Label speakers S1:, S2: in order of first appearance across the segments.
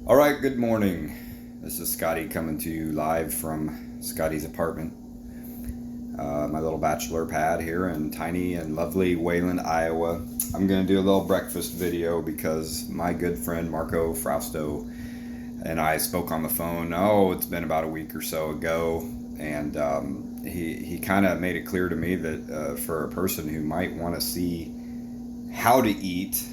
S1: All right, good morning. This is Scotty coming to you live from Scotty's apartment, my little bachelor pad here in tiny and lovely Wayland, Iowa. I'm going to do a little breakfast video because my good friend Marco Frausto and I spoke on the phone. Oh, it's been about a week or so ago, and he kind of made it clear to me that for a person who might want to see how to eat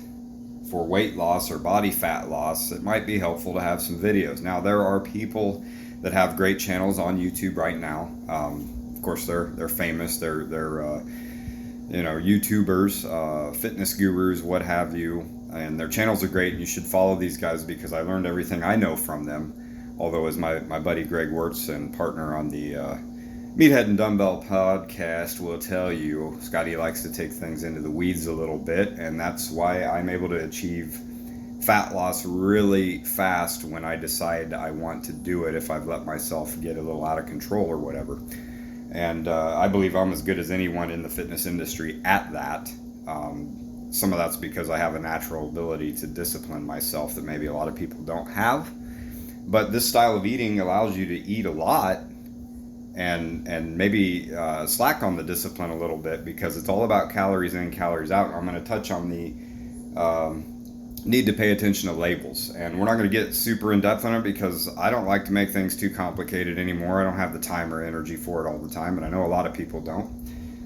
S1: for weight loss or body fat loss, it might be helpful to have some videos. Now, there are people that have great channels on YouTube right now. Of course, they're famous. They're YouTubers, fitness gurus, what have you, and their channels are great. And you should follow these guys because I learned everything I know from them. Although, as my buddy Greg Wirtz and partner on the Meathead and Dumbbell podcast will tell you, Scotty likes to take things into the weeds a little bit, and that's why I'm able to achieve fat loss really fast when I decide I want to do it, if I've let myself get a little out of control or whatever. And I believe I'm as good as anyone in the fitness industry at that. Some of that's because I have a natural ability to discipline myself that maybe a lot of people don't have. But this style of eating allows you to eat a lot and maybe slack on the discipline a little bit, because it's all about calories in, calories out. I'm going to touch on the need to pay attention to labels, and we're not going to get super in depth on it because I don't like to make things too complicated anymore. I don't have the time or energy for it all the time, and I know a lot of people don't.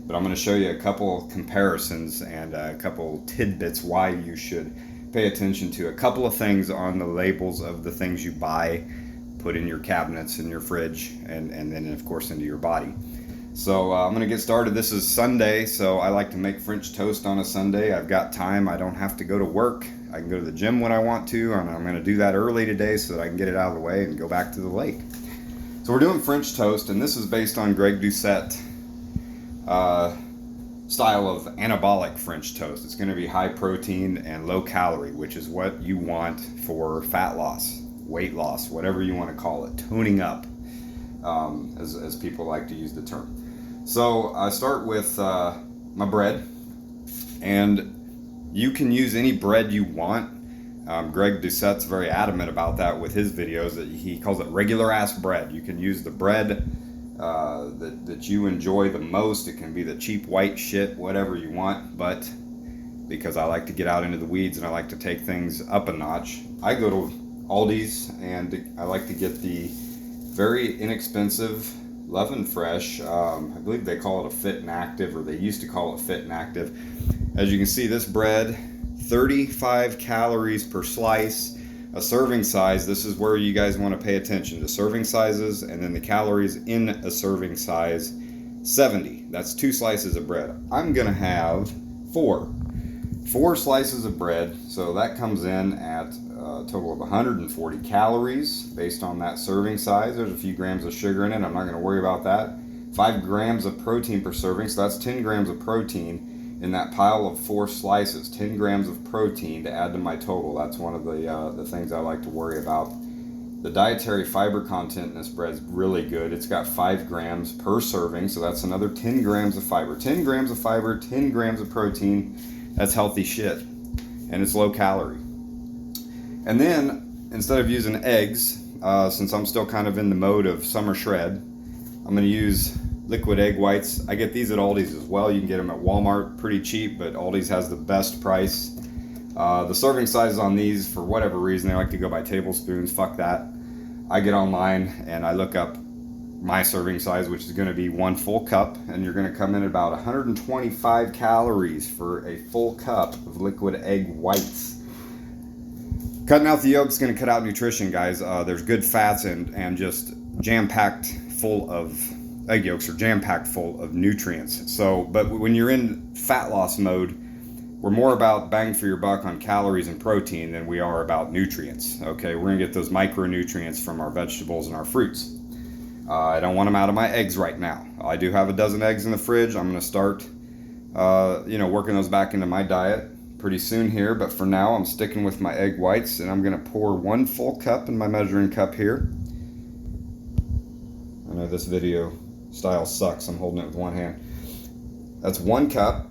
S1: But I'm going to show you a couple comparisons and a couple tidbits why you should pay attention to a couple of things on the labels of the things you buy, put in your cabinets, in your fridge, and then of course into your body. So I'm going to get started. This is Sunday, so I like to make French toast on a Sunday. I've got time. I don't have to go to work. I can go to the gym when I want to, and I'm going to do that early today so that I can get it out of the way and go back to the lake. So we're doing French toast, and this is based on Greg Doucette style of anabolic French toast. It's going to be high protein and low calorie, which is what you want for fat loss, weight loss, whatever you want to call it, toning up, as people like to use the term. So I start with my bread, and you can use any bread you want. Greg Doucette's very adamant about that with his videos, that he calls it regular ass bread. You can use the bread that you enjoy the most. It can be the cheap white shit, whatever you want, but because I like to get out into the weeds and I like to take things up a notch, I go to Aldi's and I like to get the very inexpensive Love and Fresh. I believe they call it a Fit and Active, or they used to call it Fit and Active. As you can see, this bread, 35 calories per slice. A serving size, this is where you guys want to pay attention to serving sizes, and then the calories in a serving size, 70. That's 2 slices of bread. I'm going to have 4 slices of bread, so that comes in at a total of 140 calories based on that serving size. There's a few grams of sugar in it. I'm not going to worry about that. 5 grams of protein per serving, so that's 10 grams of protein in that pile of 4 slices. 10 grams of protein to add to my total. That's one of the things I like to worry about. The dietary fiber content in this bread is really good. It's got 5 grams per serving, so that's another 10 grams of fiber. 10 grams of fiber, 10 grams of protein. That's healthy shit, and it's low calorie. And then, instead of using eggs, since I'm still kind of in the mode of summer shred, I'm going to use liquid egg whites. I get these at Aldi's as well. You can get them at Walmart pretty cheap, but Aldi's has the best price. The serving sizes on these, for whatever reason, they like to go by tablespoons. Fuck that. I get online and I look up my serving size, which is going to be 1 full cup, and you're going to come in at about 125 calories for a full cup of liquid egg whites. Cutting out the yolk is going to cut out nutrition, guys. There's good fats and just jam-packed full of egg yolks are jam-packed full of nutrients. So, but when you're in fat loss mode, we're more about bang for your buck on calories and protein than we are about nutrients. Okay, we're going to get those micronutrients from our vegetables and our fruits. I don't want them out of my eggs right now. I do have a dozen eggs in the fridge. I'm going to start, working those back into my diet pretty soon here. But for now, I'm sticking with my egg whites, and I'm going to pour 1 full cup in my measuring cup here. I know this video style sucks. I'm holding it with one hand. That's 1 cup.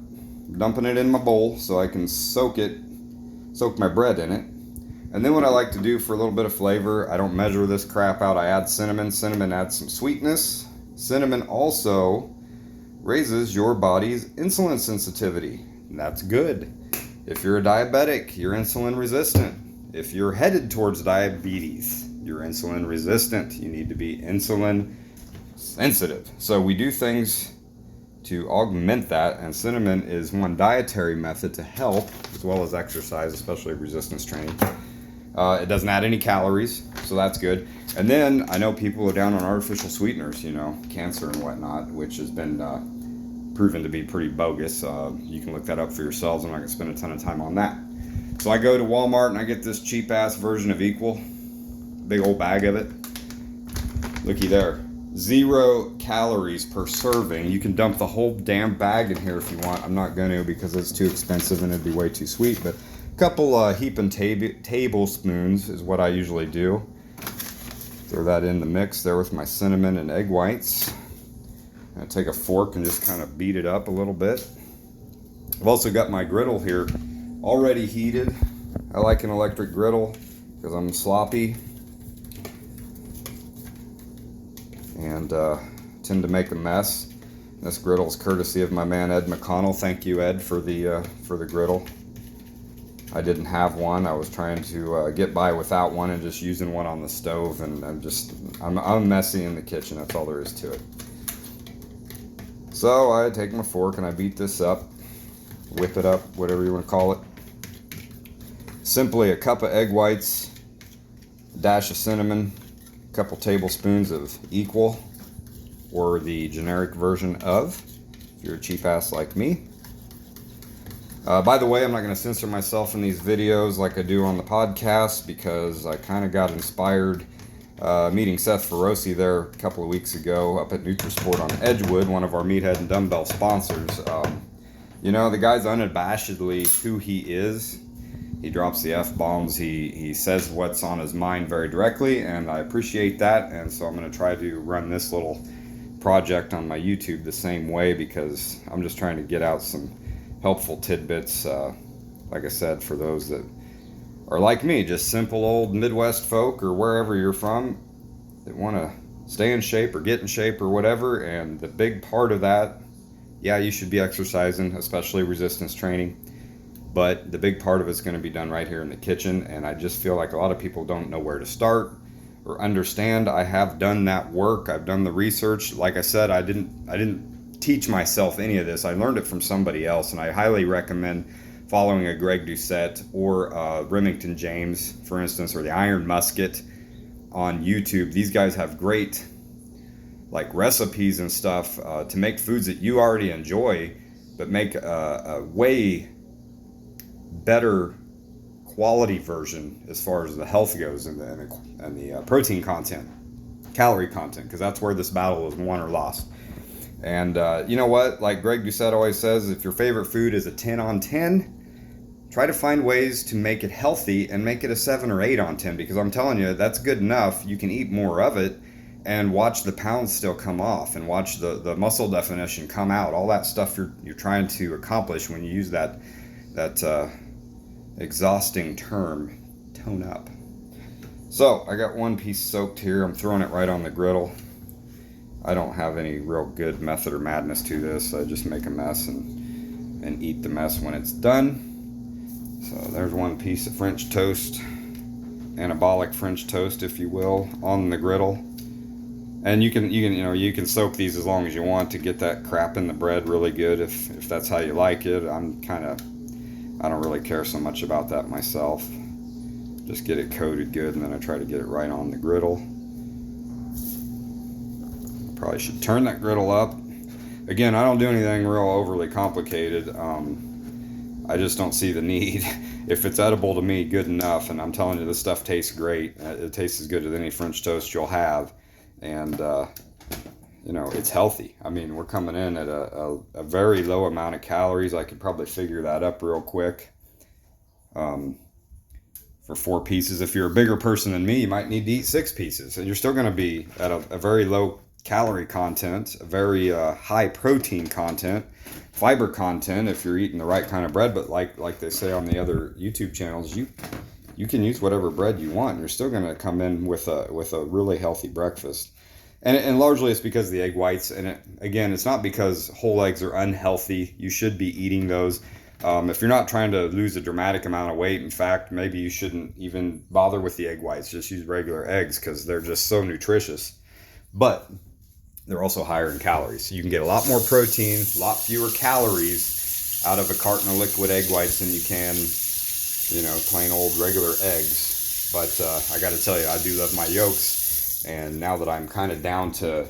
S1: I'm dumping it in my bowl so I can soak my bread in it. And then what I like to do for a little bit of flavor, I don't measure this crap out, I add cinnamon. Cinnamon adds some sweetness. Cinnamon also raises your body's insulin sensitivity. And that's good. If you're a diabetic, you're insulin resistant. If you're headed towards diabetes, you're insulin resistant. You need to be insulin sensitive. So we do things to augment that, and cinnamon is one dietary method to help, as well as exercise, especially resistance training. It doesn't add any calories, so that's good. And then I know people are down on artificial sweeteners, you know, cancer and whatnot, which has been proven to be pretty bogus. You can look that up for yourselves. I'm not going to spend a ton of time on that. So I go to Walmart and I get this cheap ass version of Equal, big old bag of it. Looky there, 0 calories per serving. You can dump the whole damn bag in here if you want. I'm not going to because it's too expensive and it'd be way too sweet, but a couple heaping tablespoons is what I usually do. Throw that in the mix there with my cinnamon and egg whites. I take a fork and just kind of beat it up a little bit. I've also got my griddle here already heated. I like an electric griddle because I'm sloppy and tend to make a mess. This griddle is courtesy of my man Ed McConnell. Thank you, Ed, for the griddle. I didn't have one. I was trying to get by without one and just using one on the stove, and I'm messy in the kitchen. That's all there is to it. So I take my fork and I beat this up, whip it up, whatever you want to call it. Simply a cup of egg whites, a dash of cinnamon, a couple tablespoons of Equal, or the generic version of, if you're a cheap ass like me. By the way, I'm not going to censor myself in these videos like I do on the podcast because I kind of got inspired meeting Seth Feroci there a couple of weeks ago up at Nutrisport on Edgewood, one of our Meathead and Dumbbell sponsors. You know, the guy's unabashedly who he is. He drops the F-bombs. He says what's on his mind very directly, and I appreciate that. And so I'm going to try to run this little project on my YouTube the same way because I'm just trying to get out some helpful tidbits, like I said, for those that are like me, just simple old Midwest folk or wherever you're from that want to stay in shape or get in shape or whatever. And the big part of that, yeah, you should be exercising, especially resistance training, but the big part of it's going to be done right here in the kitchen. And I just feel like a lot of people don't know where to start or understand. I have done that work. I've done the research. Like I said, I didn't teach myself any of this. I learned it from somebody else, and I highly recommend following a Greg Doucette or Remington James, for instance, or the Iron Musket on YouTube. These guys have great like recipes and stuff to make foods that you already enjoy, but make a way better quality version as far as the health goes and the protein content, calorie content, because that's where this battle is won or lost. And you know what? Like Greg Doucette always says, if your favorite food is a 10 on 10, try to find ways to make it healthy and make it a 7 or 8 on 10, because I'm telling you, that's good enough. You can eat more of it and watch the pounds still come off and watch the muscle definition come out. All that stuff you're trying to accomplish when you use that exhausting term, tone up. So I got one piece soaked here. I'm throwing it right on the griddle. I don't have any real good method or madness to this. I just make a mess and eat the mess when it's done. So there's one piece of French toast, anabolic French toast, if you will, on the griddle. And you can soak these as long as you want to get that crap in the bread really good if that's how you like it. I don't really care so much about that myself. Just get it coated good, and then I try to get it right on the griddle. Probably should turn that griddle up. Again, I don't do anything real overly complicated. I just don't see the need. If it's edible to me, good enough. And I'm telling you, this stuff tastes great. It tastes as good as any French toast you'll have. And, it's healthy. I mean, we're coming in at a very low amount of calories. I could probably figure that up real quick. For 4 pieces. If you're a bigger person than me, you might need to eat 6 pieces. And you're still going to be at a very low calorie content, a very high protein content, fiber content if you're eating the right kind of bread. But like they say on the other YouTube channels, you you can use whatever bread you want. You're still going to come in with a really healthy breakfast. And largely it's because of the egg whites. And again, it's not because whole eggs are unhealthy. You should be eating those. If you're not trying to lose a dramatic amount of weight, in fact, maybe you shouldn't even bother with the egg whites. Just use regular eggs because they're just so nutritious. But they're also higher in calories. So you can get a lot more protein, a lot fewer calories out of a carton of liquid egg whites than you can, plain old regular eggs. But I got to tell you, I do love my yolks. And now that I'm kind of down to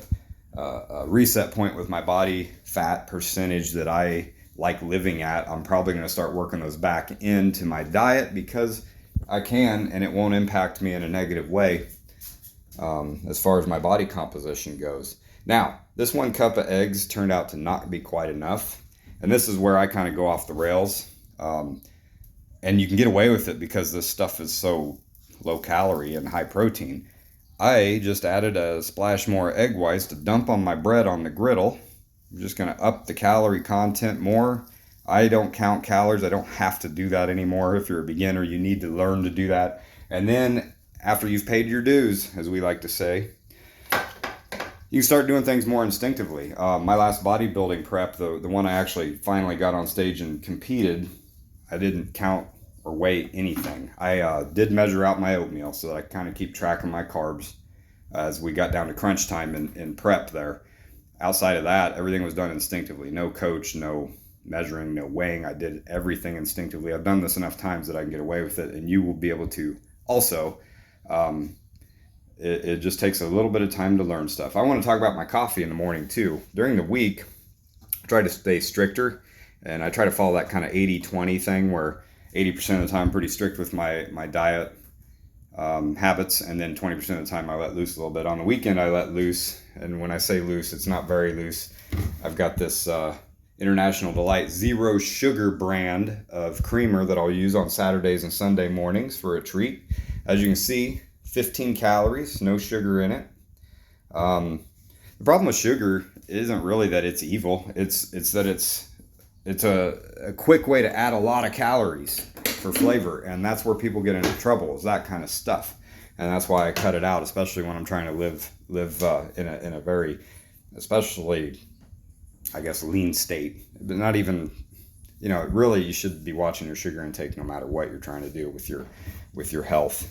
S1: a reset point with my body fat percentage that I like living at, I'm probably going to start working those back into my diet because I can, and it won't impact me in a negative way as far as my body composition goes. Now, this 1 cup of eggs turned out to not be quite enough. And this is where I kind of go off the rails. And you can get away with it because this stuff is so low calorie and high protein. I just added a splash more egg whites to dump on my bread on the griddle. I'm just going to up the calorie content more. I don't count calories. I don't have to do that anymore. If you're a beginner, you need to learn to do that. And then after you've paid your dues, as we like to say, you start doing things more instinctively. My last bodybuilding prep, the one I actually finally got on stage and competed, I didn't count or weigh anything. I did measure out my oatmeal so that I kind of keep track of my carbs as we got down to crunch time in prep there. Outside of that, everything was done instinctively. No coach, no measuring, no weighing. I did everything instinctively. I've done this enough times that I can get away with it, and you will be able to also. It just takes a little bit of time to learn stuff. I want to talk about my coffee in the morning too. During the week, I try to stay stricter, and I try to follow that kind of 80-20 thing where 80% of the time I'm pretty strict with my diet habits, and then 20% of the time I let loose a little bit. On the weekend, I let loose, and when I say loose, it's not very loose. I've got this International Delight Zero Sugar brand of creamer that I'll use on Saturdays and Sunday mornings for a treat. As you can see, 15 calories, no sugar in it. The problem with sugar isn't really that it's evil. It's that it's a quick way to add a lot of calories for flavor, and that's where people get into trouble, is that kind of stuff. And that's why I cut it out, especially when I'm trying to live in a very, especially, I guess, lean state. But not even, really you should be watching your sugar intake no matter what you're trying to do with your health.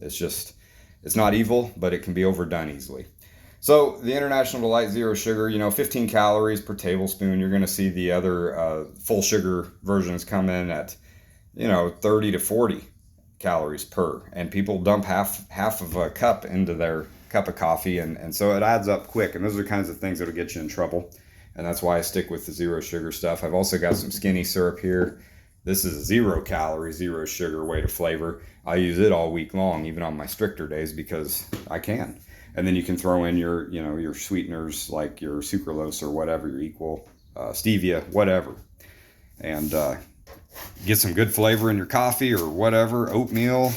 S1: It's not evil, but it can be overdone easily. So the International Delight Zero Sugar, 15 calories per tablespoon. You're going to see the other full sugar versions come in at, 30 to 40 calories per. And people dump half of a cup into their cup of coffee. And so it adds up quick. And those are the kinds of things that will get you in trouble. And that's why I stick with the zero sugar stuff. I've also got some skinny syrup here. This is a 0 calorie, 0 sugar way to flavor. I use it all week long, even on my stricter days, because I can. And then you can throw in your sweeteners like your sucralose or whatever, your equal, stevia, whatever. And get some good flavor in your coffee or whatever, oatmeal,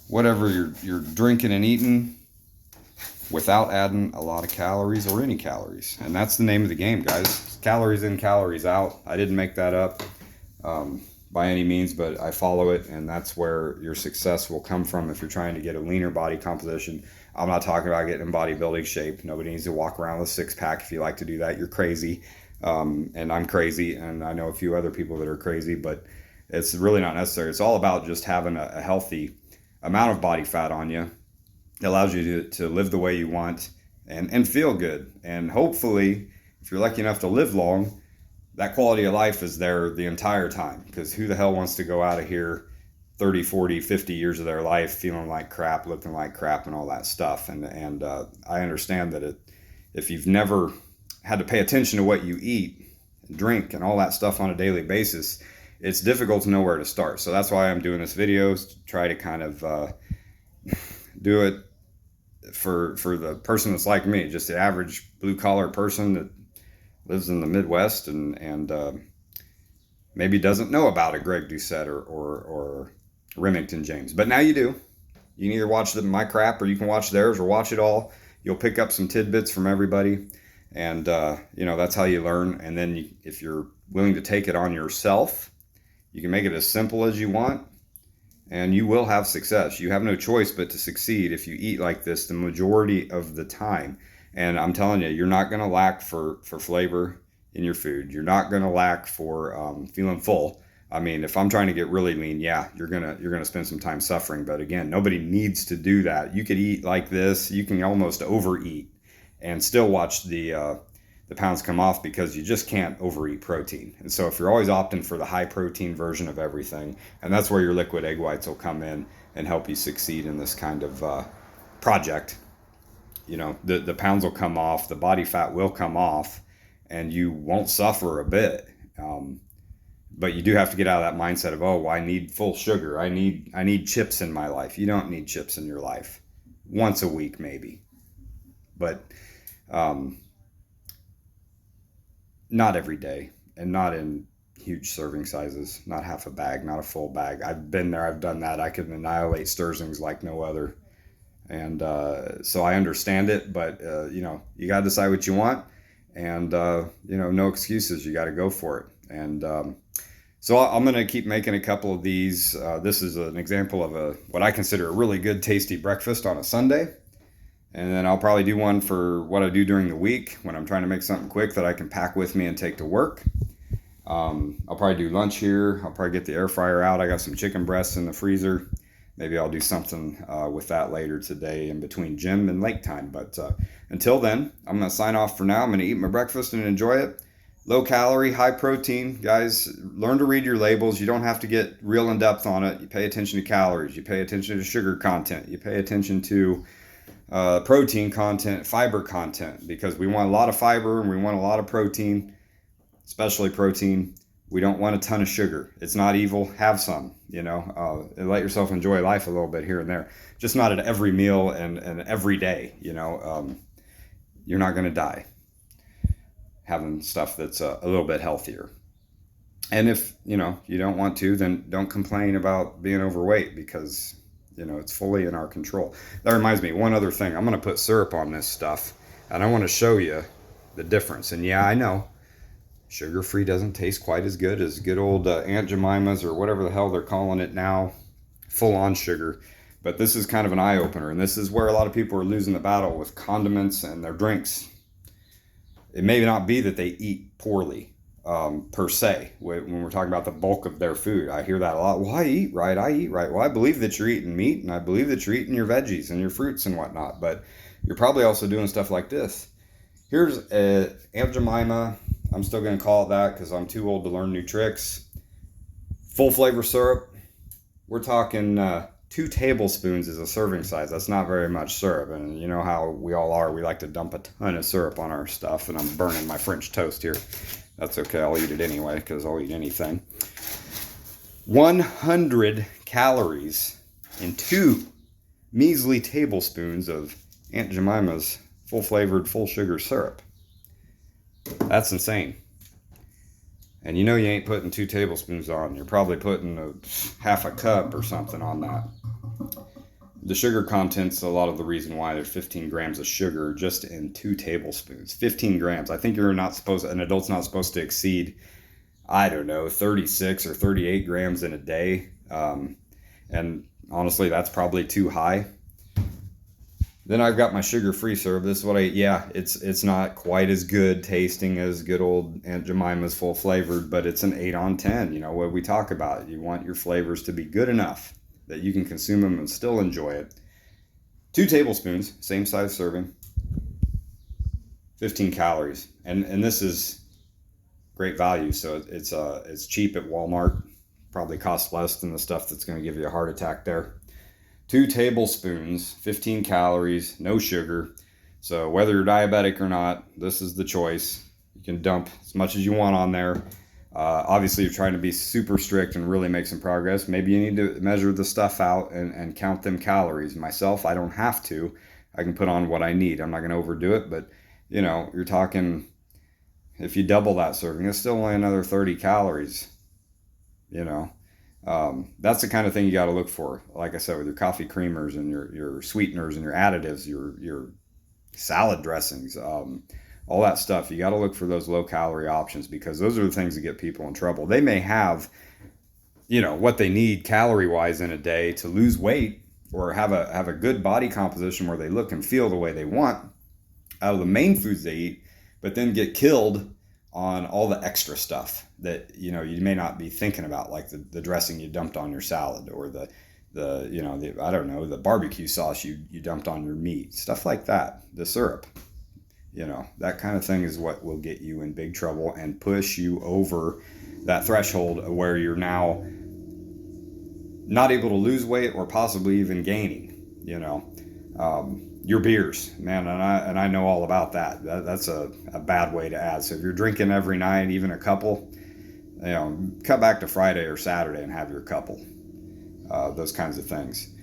S1: whatever you're drinking and eating, without adding a lot of calories or any calories. And that's the name of the game, guys. Calories in, calories out. I didn't make that up by any means, but I follow it, and that's where your success will come from if you're trying to get a leaner body composition. I'm not talking about getting in bodybuilding shape. Nobody needs to walk around with a six-pack. If you like to do that, you're crazy. And I'm crazy, and I know a few other people that are crazy, but it's really not necessary. It's all about just having a healthy amount of body fat on you. It allows you to live the way you want and feel good. And hopefully, if you're lucky enough to live long, that quality of life is there the entire time. Because who the hell wants to go out of here 30, 40, 50 years of their life feeling like crap, looking like crap, and all that stuff. And I understand that if you've never had to pay attention to what you eat and drink and all that stuff on a daily basis, it's difficult to know where to start. So that's why I'm doing this video, is to try to kind of do it for the person that's like me, just the average blue-collar person that lives in the Midwest and maybe doesn't know about a Greg Doucette or Remington James. But now you do. You can either watch my crap, or you can watch theirs, or watch it all. You'll pick up some tidbits from everybody, and that's how you learn. And then if you're willing to take it on yourself, you can make it as simple as you want, and you will have success. You have no choice but to succeed if you eat like this the majority of the time. And I'm telling you, you're not going to lack for flavor in your food. You're not going to lack for feeling full. I mean, if I'm trying to get really lean, yeah, you're gonna spend some time suffering. But again, nobody needs to do that. You could eat like this. You can almost overeat and still watch the pounds come off, because you just can't overeat protein. And so if you're always opting for the high protein version of everything, and that's where your liquid egg whites will come in and help you succeed in this kind of project. The pounds will come off, the body fat will come off, and you won't suffer a bit. But you do have to get out of that mindset of, oh, I need full sugar. I need chips in my life. You don't need chips in your life. Once a week, maybe. But not every day, and not in huge serving sizes. Not half a bag, not a full bag. I've been there. I've done that. I can annihilate Sturzings like no other. And so I understand it, but you got to decide what you want, and no excuses. You got to go for it. And so I'm going to keep making a couple of these. This is an example of what I consider a really good, tasty breakfast on a Sunday. And then I'll probably do one for what I do during the week when I'm trying to make something quick that I can pack with me and take to work. I'll probably do lunch here. I'll probably get the air fryer out. I got some chicken breasts in the freezer. Maybe I'll do something with that later today in between gym and lake time. But until then, I'm going to sign off for now. I'm going to eat my breakfast and enjoy it. Low calorie, high protein. Guys, learn to read your labels. You don't have to get real in depth on it. You pay attention to calories. You pay attention to sugar content. You pay attention to protein content, fiber content, because we want a lot of fiber and we want a lot of protein, especially protein. We don't want a ton of sugar. It's not evil. Have some, and let yourself enjoy life a little bit here and there. Just not at every meal and every day. You're not going to die having stuff that's a little bit healthier. And if you don't want to, then don't complain about being overweight, because it's fully in our control. That reminds me, one other thing. I'm going to put syrup on this stuff, and I want to show you the difference. And yeah, I know sugar-free doesn't taste quite as good as good old Aunt Jemima's, or whatever the hell they're calling it now, full-on sugar. But this is kind of an eye-opener, and this is where a lot of people are losing the battle with condiments and their drinks. It may not be that they eat poorly, per se, when we're talking about the bulk of their food. I hear that a lot. Well, I eat right. Well, I believe that you're eating meat, and I believe that you're eating your veggies and your fruits and whatnot, but you're probably also doing stuff like this. Here's Aunt Jemima. I'm still going to call it that because I'm too old to learn new tricks. Full flavor syrup. We're talking 2 tablespoons is a serving size. That's not very much syrup. And you know how we all are. We like to dump a ton of syrup on our stuff. And I'm burning my French toast here. That's okay. I'll eat it anyway, because I'll eat anything. 100 calories in 2 measly tablespoons of Aunt Jemima's full flavored, full sugar syrup. That's insane. And you ain't putting 2 tablespoons on. You're probably putting half a cup or something on that. The sugar content's a lot of the reason why there's 15 grams of sugar just in 2 tablespoons. 15 grams. I think an adult's not supposed to exceed, 36 or 38 grams in a day. And honestly, that's probably too high. Then I've got my sugar-free syrup. This is what it's not quite as good tasting as good old Aunt Jemima's full flavored, but it's an 8 on 10. What we talk about. You want your flavors to be good enough that you can consume them and still enjoy it. 2 tablespoons, same size serving, 15 calories. And this is great value. So it's cheap at Walmart. Probably costs less than the stuff that's going to give you a heart attack there. 2 tablespoons, 15 calories, no sugar. So whether you're diabetic or not, this is the choice. You can dump as much as you want on there. Obviously, you're trying to be super strict and really make some progress. Maybe you need to measure the stuff out and count them calories. Myself, I don't have to. I can put on what I need. I'm not going to overdo it, but you're talking, if you double that serving, it's still only another 30 calories. That's the kind of thing you got to look for. Like I said, with your coffee creamers and your sweeteners and your additives, your salad dressings, all that stuff. You got to look for those low calorie options, because those are the things that get people in trouble. They may have, what they need calorie wise in a day to lose weight or have a good body composition where they look and feel the way they want out of the main foods they eat, but then get killed on all the extra stuff that you may not be thinking about, like the dressing you dumped on your salad, or the I don't know, the barbecue sauce you dumped on your meat, stuff like that, the syrup, that kind of thing is what will get you in big trouble and push you over that threshold where you're now not able to lose weight or possibly even gaining. Your beers, man, and I know all about that's a bad way to add. So if you're drinking every night, even a couple, cut back to Friday or Saturday and have your couple. Those kinds of things,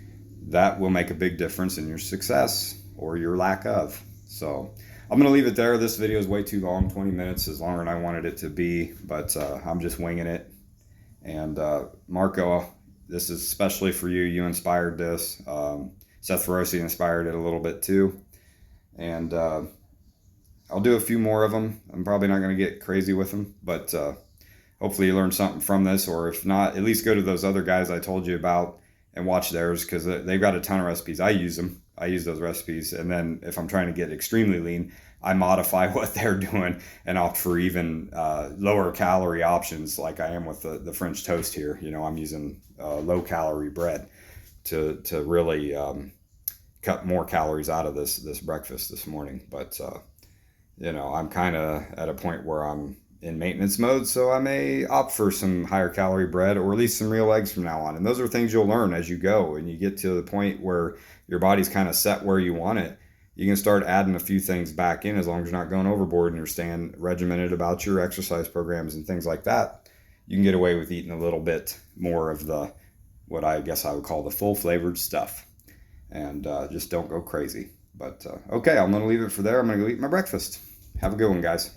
S1: that will make a big difference in your success or your lack of. So I'm going to leave it there. This video is way too long. 20 minutes is longer than I wanted it to be, but I'm just winging it. And Marco, this is especially for you. You inspired this. Seth Ferosi inspired it a little bit too. And I'll do a few more of them. I'm probably not going to get crazy with them, but hopefully you learned something from this, or if not, at least go to those other guys I told you about and watch theirs, because they've got a ton of recipes. I use them. I use those recipes. And then if I'm trying to get extremely lean, I modify what they're doing and opt for even lower calorie options, like I am with the French toast here. I'm using low calorie bread to really cut more calories out of this breakfast this morning. But I'm kind of at a point where I'm in maintenance mode, so I may opt for some higher calorie bread, or at least some real eggs from now on. And those are things you'll learn as you go, and you get to the point where your body's kind of set where you want it. You can start adding a few things back in, as long as you're not going overboard and you're staying regimented about your exercise programs and things like that. You can get away with eating a little bit more of the, what I guess I would call the full flavored stuff, and just don't go crazy. But okay, I'm going to leave it for there. I'm going to go eat my breakfast. Have a good one, guys.